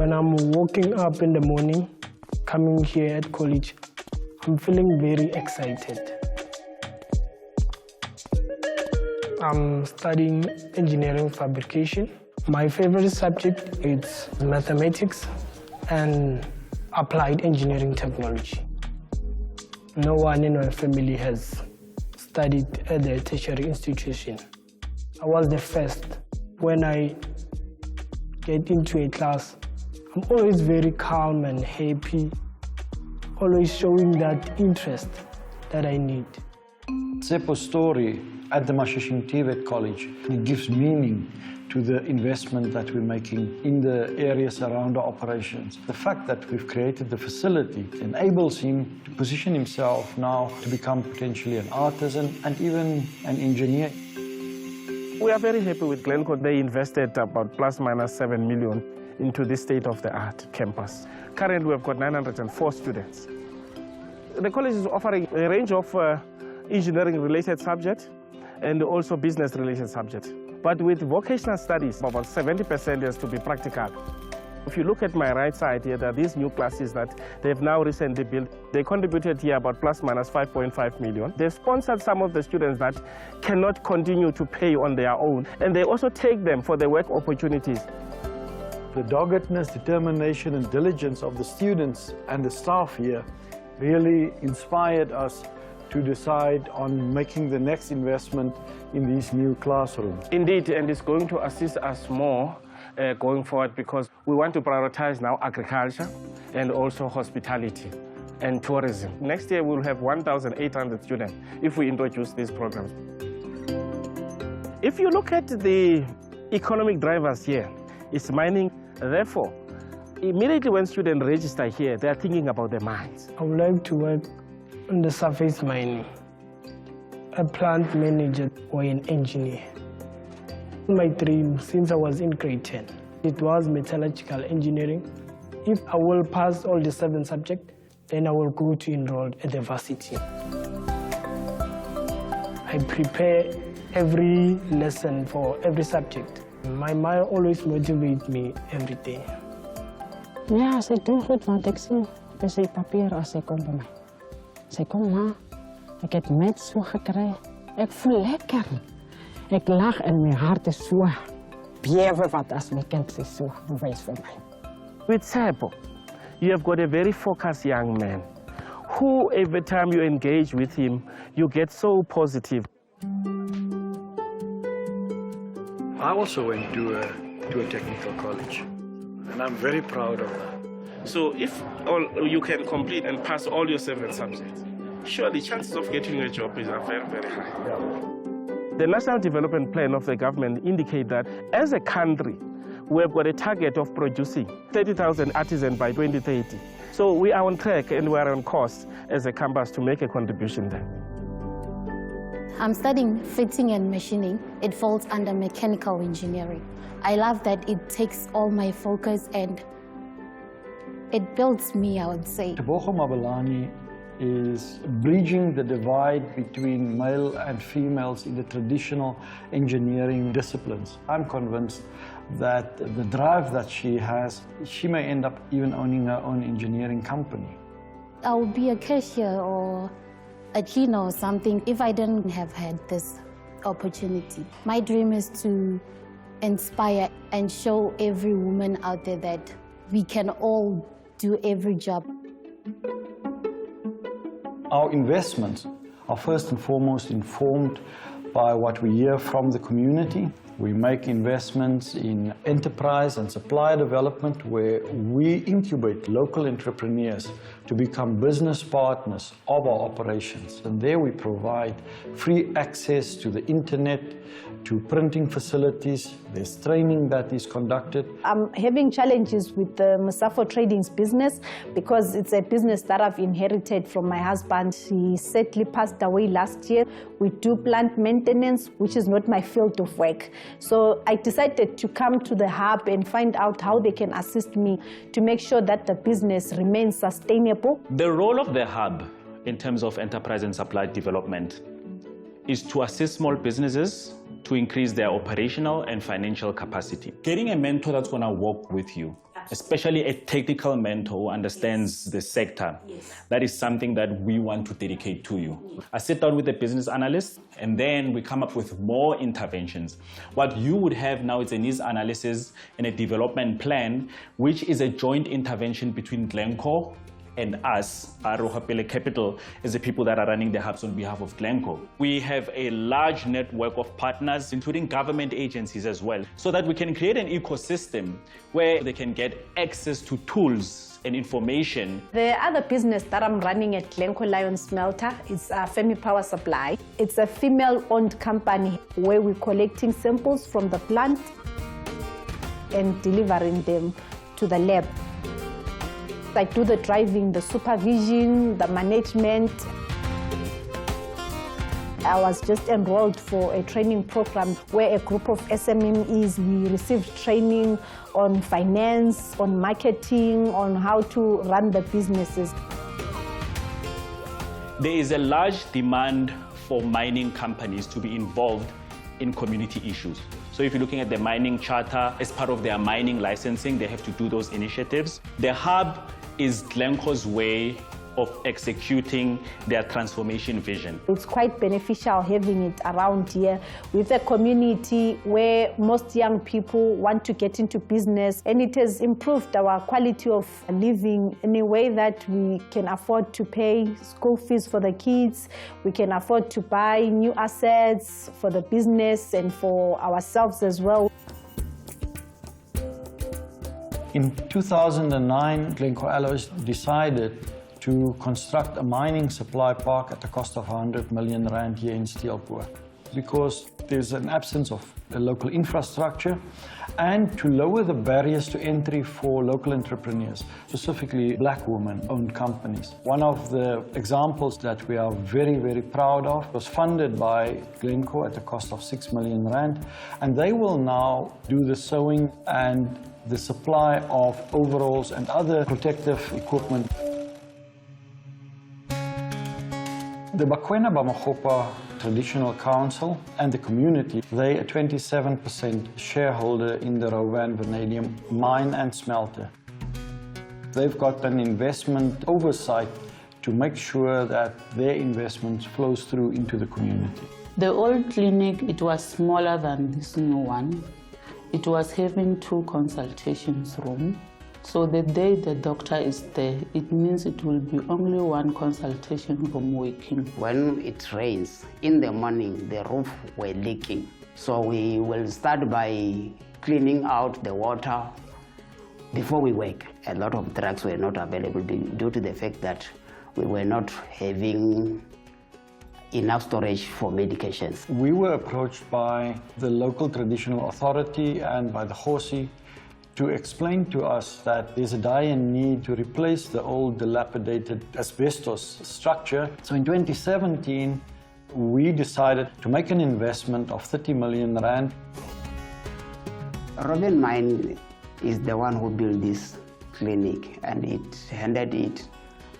When I'm waking up in the morning, coming here at college, I'm feeling very excited. I'm studying engineering fabrication. My favorite subject is mathematics and applied engineering technology. No one in my family has studied at the tertiary institution. I was the first. When I get into a class, I'm always very calm and happy, always showing that interest that I need. Tshepo's story at the Mashishing TVET college, it gives meaning to the investment that we're making in the areas around our operations. The fact that we've created the facility enables him to position himself now to become potentially an artisan and even an engineer. We are very happy with Glencore. They invested about plus minus 7 million into this state-of-the-art campus. Currently, we've got 904 students. The college is offering a range of engineering-related subjects and also business-related subjects. But with vocational studies, about 70% has to be practical. If you look at my right side here, there are these new classes that they've now recently built. They contributed here about plus minus 5.5 million. They've sponsored some of the students that cannot continue to pay on their own, and they also take them for the work opportunities. The doggedness, determination, and diligence of the students and the staff here really inspired us to decide on making the next investment in these new classrooms. Indeed, and it's going to assist us more going forward because we want to prioritize now agriculture and also hospitality and tourism. Next year, we'll have 1,800 students if we introduce these programs. If you look at the economic drivers here, it's mining. Therefore, immediately when students register here, they are thinking about the mines. I would like to work on the surface mining, a plant manager or an engineer. My dream since I was in grade 10, it was metallurgical engineering. If I will pass all the 7 subjects, then I will go to enroll at the varsity. I prepare every lesson for every subject. My mind always motivates me every day. Ja, ze doen goed, want ik zie deze papier als ze komt bij mij. Ze komt na, ik heb met zo gekregen. Ik voel lekker. Ik lach en mijn hart is zo beven, want als mijn kind is zo bewijs voor mij. With Tshepo, you have got a very focused young man who, every time you engage with him, you get so positive. I also went to a technical college, and I'm very proud of that. So if you can complete and pass all your 7 subjects, surely chances of getting a job are very, very high. Yeah. The National Development Plan of the government indicate that as a country, we have got a target of producing 30,000 artisans by 2030. So we are on track and we are on course as a campus to make a contribution there. I'm studying fitting and machining. It falls under mechanical engineering. I love that it takes all my focus and it builds me, I would say. Tshepo is bridging the divide between male and females in the traditional engineering disciplines. I'm convinced that the drive that she has, she may end up even owning her own engineering company. I would be a cashier or a cleaner or something if I didn't have had this opportunity. My dream is to inspire and show every woman out there that we can all do every job. Our investments are first and foremost informed by what we hear from the community. We make investments in enterprise and supplier development where we incubate local entrepreneurs to become business partners of our operations. And there we provide free access to the internet, to printing facilities. There's training that is conducted. I'm having challenges with the Musafo Trading's business because it's a business that I've inherited from my husband. He sadly passed away last year. We do plant maintenance, which is not my field of work. So I decided to come to the hub and find out how they can assist me to make sure that the business remains sustainable. The role of the hub in terms of enterprise and supply development is to assist small businesses to increase their operational and financial capacity. Getting a mentor that's going to work with you especially a technical mentor who understands the sector. That is something that we want to dedicate to you. I sit down with the business analyst, and then we come up with more interventions. What you would have now is a needs analysis and a development plan, which is a joint intervention between Glencore and us, Arohapele Capital, is the people that are running the hubs on behalf of Glencore. We have a large network of partners, including government agencies as well, so that we can create an ecosystem where they can get access to tools and information. The other business that I'm running at Glencore Lion Smelter is Femi Power Supply. It's a female-owned company where we're collecting samples from the plant and delivering them to the lab. I do the driving, the supervision, the management. I was just enrolled for a training program where a group of SMMEs, we received training on finance, on marketing, on how to run the businesses. There is a large demand for mining companies to be involved in community issues. So if you're looking at the mining charter, as part of their mining licensing, they have to do those initiatives. The hub is Glencore's way of executing their transformation vision. It's quite beneficial having it around here with a community where most young people want to get into business, and it has improved our quality of living in a way that we can afford to pay school fees for the kids, we can afford to buy new assets for the business and for ourselves as well. In 2009, Glencore Alloys decided to construct a mining supply park at the cost of 100 million rand here in Tshepo, because there's an absence of a local infrastructure, and to lower the barriers to entry for local entrepreneurs, specifically black women-owned companies. One of the examples that we are very, very proud of was funded by Glencore at the cost of 6 million rand, and they will now do the sewing and the supply of overalls and other protective equipment. The Bakwena Bamagopa Traditional Council and the community, they are 27% shareholder in the Rowan Vanadium mine and smelter. They've got an investment oversight to make sure that their investment flows through into the community. The old clinic, it was smaller than this new one. It was having 2 consultations rooms. So the day the doctor is there, it means it will be only 1 consultation room working. When it rains, in the morning, the roof were leaking. So we will start by cleaning out the water before we work. A lot of drugs were not available due to the fact that we were not having enough storage for medications. We were approached by the local traditional authority and by the Hosi to explain to us that there's a dire need to replace the old dilapidated asbestos structure. So in 2017, we decided to make an investment of 30 million rand. Robin Mine is the one who built this clinic, and it handed it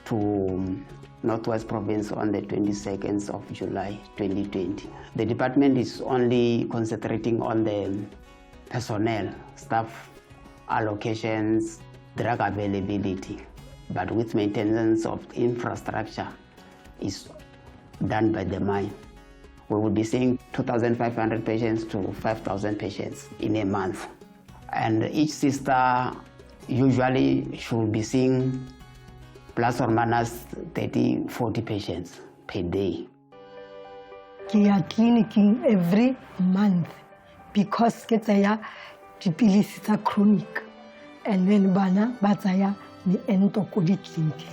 to Northwest Province on the 22nd of July 2020. The department is only concentrating on the personnel, staff allocations, drug availability, but with maintenance of infrastructure is done by the mine. We will be seeing 2,500 patients to 5,000 patients in a month. And each sister usually should be seeing plus or minus 30, 40 patients per day. We are clinicing every month because it's dipilisi are chronic, and then bana bataya ni ento kodi clinic.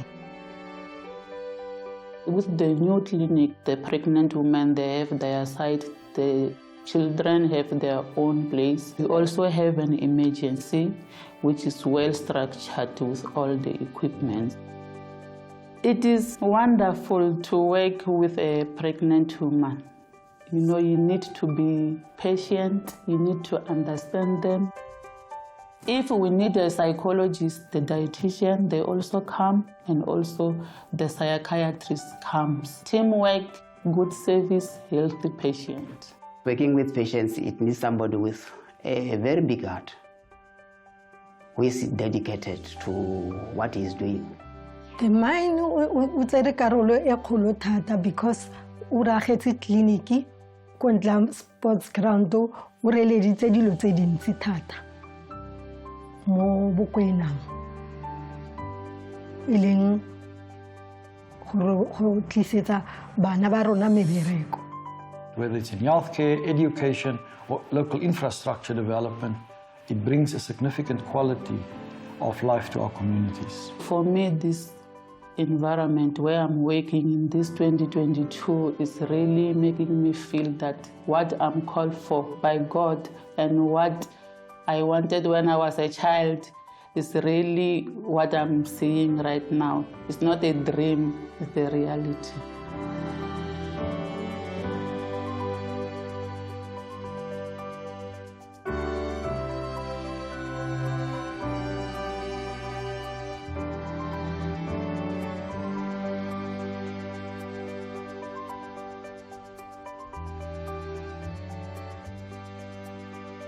With the new clinic, the pregnant women, they have their side, the children have their own place. We also have an emergency, which is well structured with all the equipment. It is wonderful to work with a pregnant woman. You know, you need to be patient, you need to understand them. If we need a psychologist, the dietitian, they also come, and also the psychiatrist comes. Teamwork, good service, healthy patient. Working with patients, it needs somebody with a very big heart. who is dedicated to what he's doing. The mine o tsere karolo e kgolo thata because o ragetse clinic ko ntla sports ground o releditse dilo tse dintsi thata mo Bokwenang e leng go tlisetsa bana ba rona mebereko. Whether it's in healthcare, education, or local infrastructure development, it brings a significant quality of life to our communities. For me, this environment where I'm working in this 2022 is really making me feel that what I'm called for by God and what I wanted when I was a child is really what I'm seeing right now. It's not a dream, it's a reality.